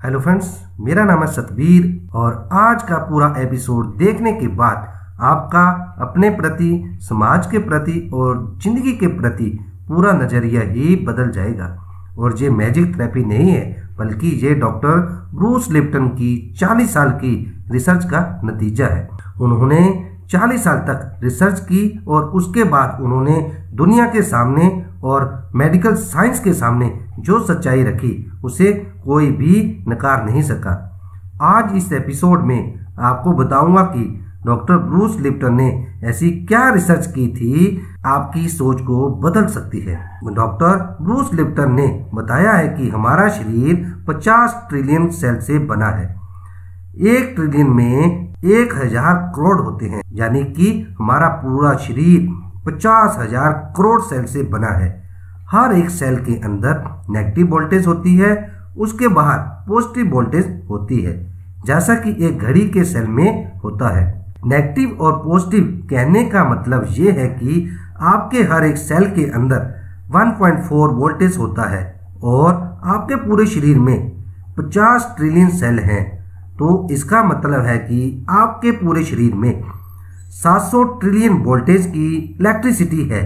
Hello friends, मेरा नाम है सतबीर और आज का पूरा एपिसोड देखने के बाद आपका अपने प्रति, समाज के प्रति और जिंदगी के प्रति पूरा नजरिया ही बदल जाएगा। और ये मैजिक थेरेपी नहीं है, बल्कि ये डॉक्टर ब्रूस लिप्टन की 40 साल की रिसर्च का नतीजा है। उन्होंने 40 साल तक रिसर्च की और उसके बाद उन्होंने दुनिया के सामने और मेडिकल साइंस के सामने जो सच्चाई रखी उसे कोई भी नकार नहीं सका। आज इस एपिसोड में आपको बताऊंगा कि डॉक्टर ब्रूस लिप्टन ने ऐसी क्या रिसर्च की थी आपकी सोच को बदल सकती है। डॉक्टर ब्रूस लिप्टन ने बताया है कि हमारा शरीर 50 ट्रिलियन सेल से बना है। 1 ट्रिलियन में 1000 करोड़ होते हैं, यानी कि हमारा पूरा शरीर 50,000 करोड़ सेल से बना है। हर एक सेल के अंदर नेगेटिव वोल्टेज होती है, उसके बाहर पॉजिटिव वोल्टेज होती है, जैसा कि एक घड़ी के सेल में होता है। नेगेटिव और पॉजिटिव कहने का मतलब ये है कि आपके हर एक सेल के अंदर 1.4 वोल्टेज होता है और आपके पूरे शरीर में 50 ट्रिलियन सेल हैं। तो इसका मतलब है कि आपके पूरे शरीर में 700 ट्रिलियन वोल्टेज की इलेक्ट्रिसिटी है,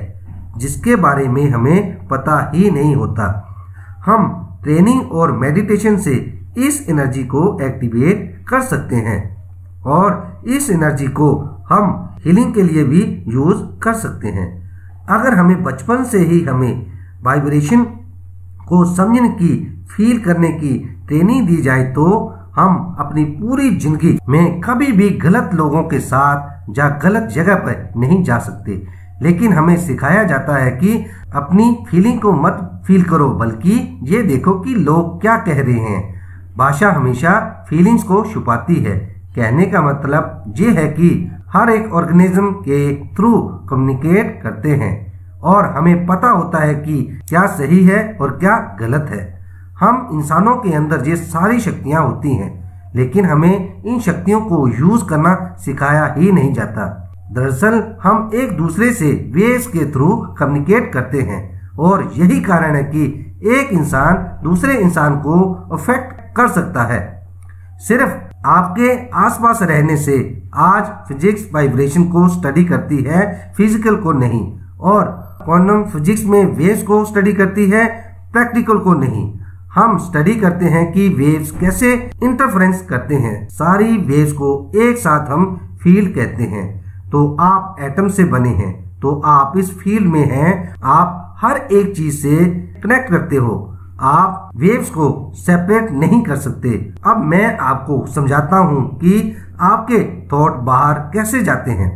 जिसके बारे में हमें पता ही नहीं होता। हम ट्रेनिंग और मेडिटेशन से इस एनर्जी को एक्टिवेट कर सकते हैं और इस एनर्जी को हम हीलिंग के लिए भी यूज कर सकते हैं। अगर हमें बचपन से ही हमें वाइब्रेशन को समझने की, फील करने की ट्रेनिंग दी जाए तो हम अपनी पूरी जिंदगी में कभी भी गलत लोगों के साथ या गलत जगह पर नहीं जा सकते। लेकिन हमें सिखाया जाता है कि अपनी फीलिंग को मत फील करो, बल्कि ये देखो कि लोग क्या कह रहे हैं। भाषा हमेशा फीलिंग्स को छुपाती है। कहने का मतलब ये है कि हर एक ऑर्गेनिज्म के थ्रू कम्युनिकेट करते हैं और हमें पता होता है कि क्या सही है और क्या गलत है। हम इंसानों के अंदर ये सारी शक्तियां होती हैं, लेकिन हमें इन शक्तियों को यूज करना सिखाया ही नहीं जाता। दरअसल हम एक दूसरे से वेव्स के थ्रू कम्युनिकेट करते हैं और यही कारण है कि एक इंसान दूसरे इंसान को अफेक्ट कर सकता है सिर्फ आपके आसपास रहने से। आज फिजिक्स वाइब्रेशन को स्टडी करती है, फिजिकल को नहीं, और क्वांटम फिजिक्स में वेव्स को स्टडी करती है, प्रैक्टिकल को नहीं। हम स्टडी करते हैं कि वेव्स कैसे इंटरफेरेंस करते हैं। सारी वेव्स को एक साथ हम फील्ड कहते हैं। तो आप एटम से बने हैं, तो आप इस फील्ड में हैं। आप हर एक चीज से कनेक्ट करते हो। आप वेव्स को सेपरेट नहीं कर सकते। अब मैं आपको समझाता हूँ कि आपके थॉट बाहर कैसे जाते हैं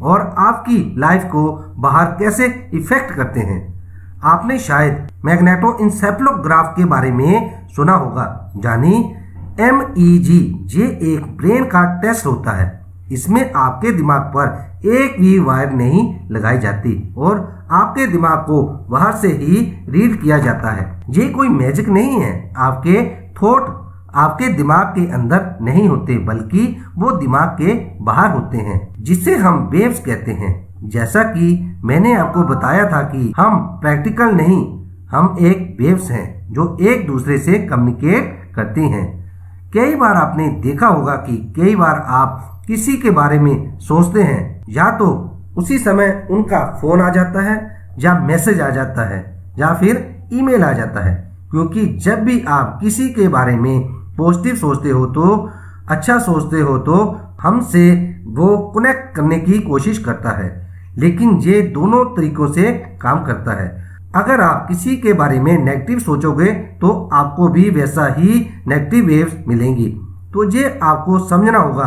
और आपकी लाइफ को बाहर कैसे इफेक्ट करते हैं। आपने शायद मैग्नेटोएन्सेफेलोग्राफ के बारे में सुना होगा, यानी MEG। ये एक ब्रेन का टेस्ट होता है। इसमें आपके दिमाग पर एक भी वायर नहीं लगाई जाती और आपके दिमाग को बाहर से ही रीड किया जाता है। ये कोई मैजिक नहीं है। आपके थॉट आपके दिमाग के अंदर नहीं होते, बल्कि वो दिमाग के बाहर होते हैं, जिसे हम वेव्स कहते हैं। जैसा कि मैंने आपको बताया था कि हम प्रैक्टिकल नहीं, हम एक वेव्स हैं जो एक दूसरे से कम्युनिकेट करती हैं। कई बार आपने देखा होगा कि कई बार आप किसी के बारे में सोचते हैं, या तो उसी समय उनका फोन आ जाता है, या मैसेज आ जाता है, या फिर ईमेल आ जाता है। क्योंकि जब भी आप किसी के बारे में पॉजिटिव सोचते हो, तो अच्छा सोचते हो, तो हमसे वो कनेक्ट करने की कोशिश करता है। लेकिन ये दोनों तरीकों से काम करता है। अगर आप किसी के बारे में नेगेटिव सोचोगे तो आपको भी वैसा ही नेगेटिव वेव्स मिलेंगी। तो ये आपको समझना होगा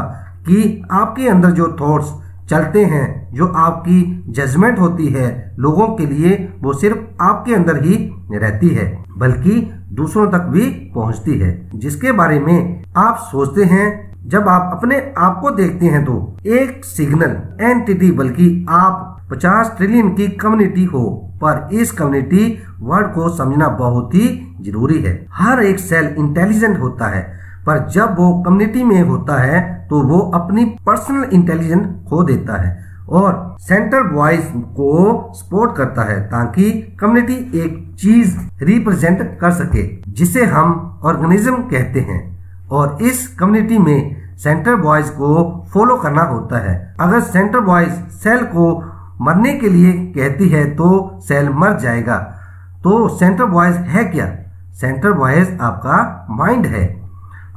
कि आपके अंदर जो थॉट्स चलते हैं, जो आपकी जजमेंट होती है लोगों के लिए, वो सिर्फ आपके अंदर ही रहती है, बल्कि दूसरों तक भी पहुंचती है। जिसके बारे में आप सोचते हैं, जब आप अपने आप को देखते हैं तो एक सिग्नल एंटिटी, बल्कि आप 50 ट्रिलियन की कम्युनिटी हो, पर इस कम्युनिटी वर्ड को समझना बहुत ही जरूरी है। हर एक सेल इंटेलिजेंट होता है, पर जब वो कम्युनिटी में होता है तो वो अपनी पर्सनल इंटेलिजेंस खो देता है और सेंट्रल वॉइस को सपोर्ट करता है, ताकि कम्युनिटी एक चीज रिप्रेजेंट कर सके, जिसे हम ऑर्गेनिज्म कहते हैं और इस कम्युनिटी में सेंटर वॉइस को फॉलो करना होता है। अगर सेंटर वॉइस सेल को मरने के लिए कहती है तो सेल मर जाएगा। तो सेंटर वॉइस है क्या? सेंटर वॉइस आपका माइंड है।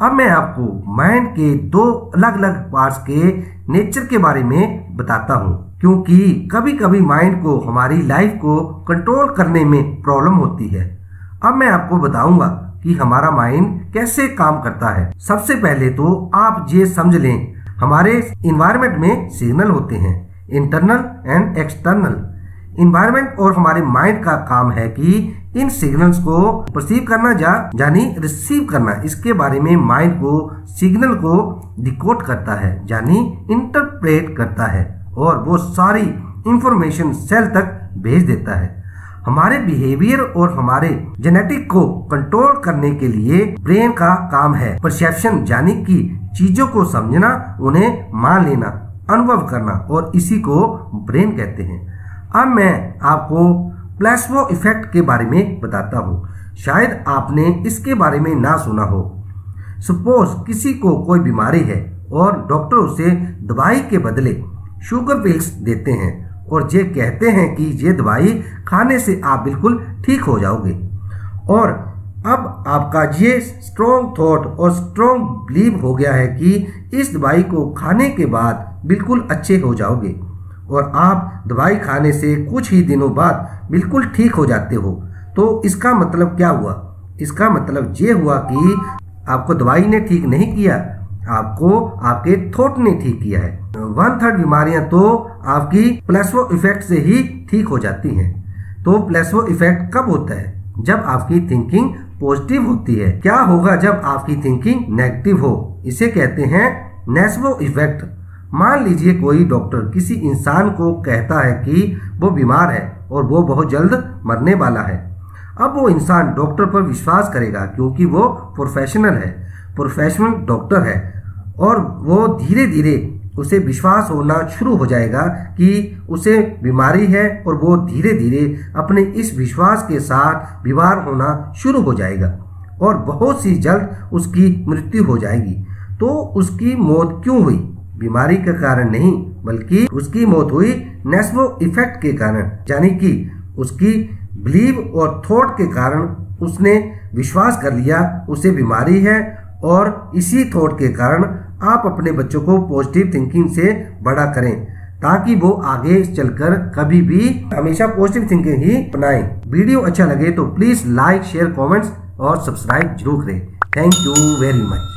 अब मैं आपको माइंड के दो अलग अलग पार्ट्स के नेचर के बारे में बताता हूँ, क्योंकि कभी कभी माइंड को हमारी लाइफ को कंट्रोल करने में प्रॉब्लम होती है। अब मैं आपको बताऊंगा कि हमारा माइंड कैसे काम करता है। सबसे पहले तो आप ये समझ लें, हमारे इन्वायरमेंट में सिग्नल होते हैं, इंटरनल एंड एक्सटर्नल। इन्वायरमेंट और हमारे माइंड का काम है कि इन सिग्नल्स को परसीव करना यानी रिसीव करना। इसके बारे में माइंड को सिग्नल को डिकोड करता है यानी इंटरप्रेट करता है और वो सारी इंफॉर्मेशन सेल तक भेज देता है। हमारे बिहेवियर और हमारे जेनेटिक को कंट्रोल करने के लिए ब्रेन का काम है परसेप्शन यानी कि चीजों को समझना, उन्हें मान लेना, अनुभव करना, और इसी को ब्रेन कहते हैं। अब मैं आपको प्लेसबो इफेक्ट के बारे में बताता हूँ। शायद आपने इसके बारे में ना सुना हो। सपोज किसी को कोई बीमारी है और डॉक्टर उसे दवाई के बदले शुगर पिल्स देते हैं और ये कहते हैं कि ये दवाई खाने से आप बिल्कुल ठीक हो जाओगे। और अब आपका ये स्ट्रॉन्ग थॉट और स्ट्रॉन्ग बिलीव हो गया है कि इस दवाई को खाने के बाद बिल्कुल अच्छे हो जाओगे और आप दवाई खाने से कुछ ही दिनों बाद बिल्कुल ठीक हो जाते हो। तो इसका मतलब क्या हुआ? इसका मतलब ये हुआ कि आपको दवाई ने ठीक नहीं किया, आपको आपके थॉट ने ठीक किया है। 1/3 बीमारियां तो आपकी प्लेसबो इफेक्ट से ही ठीक हो जाती हैं। तो प्लेसबो इफेक्ट कब होता है? जब आपकी थिंकिंग पॉजिटिव होती है। क्या होगा जब आपकी थिंकिंग नेगेटिव हो? इसे कहते हैं नेस्बो इफेक्ट। मान लीजिए कोई डॉक्टर किसी इंसान को कहता है कि वो बीमार है और वो बहुत जल्द मरने वाला है। अब वो इंसान डॉक्टर पर विश्वास करेगा क्योंकि वो प्रोफेशनल है, प्रोफेशनल डॉक्टर है, और वो धीरे धीरे उसे विश्वास होना शुरू हो जाएगा कि उसे बीमारी है और वो धीरे धीरे अपने इस विश्वास के साथ बीमार होना शुरू हो जाएगा और बहुत सी जल्द उसकी मृत्यु हो जाएगी। तो उसकी मौत क्यों हुई? बीमारी के कारण नहीं, बल्कि उसकी मौत हुई नेस्बो इफेक्ट के कारण, यानी कि उसकी बिलीव और थॉट के कारण उसने विश्वास कर लिया उसे बीमारी है। और इसी थॉट के कारण आप अपने बच्चों को पॉजिटिव थिंकिंग से बड़ा करें ताकि वो आगे चलकर कभी भी हमेशा पॉजिटिव थिंकिंग ही अपनाएं। वीडियो अच्छा लगे तो प्लीज लाइक, शेयर, कमेंट्स और सब्सक्राइब जरूर करें। Thank you very much.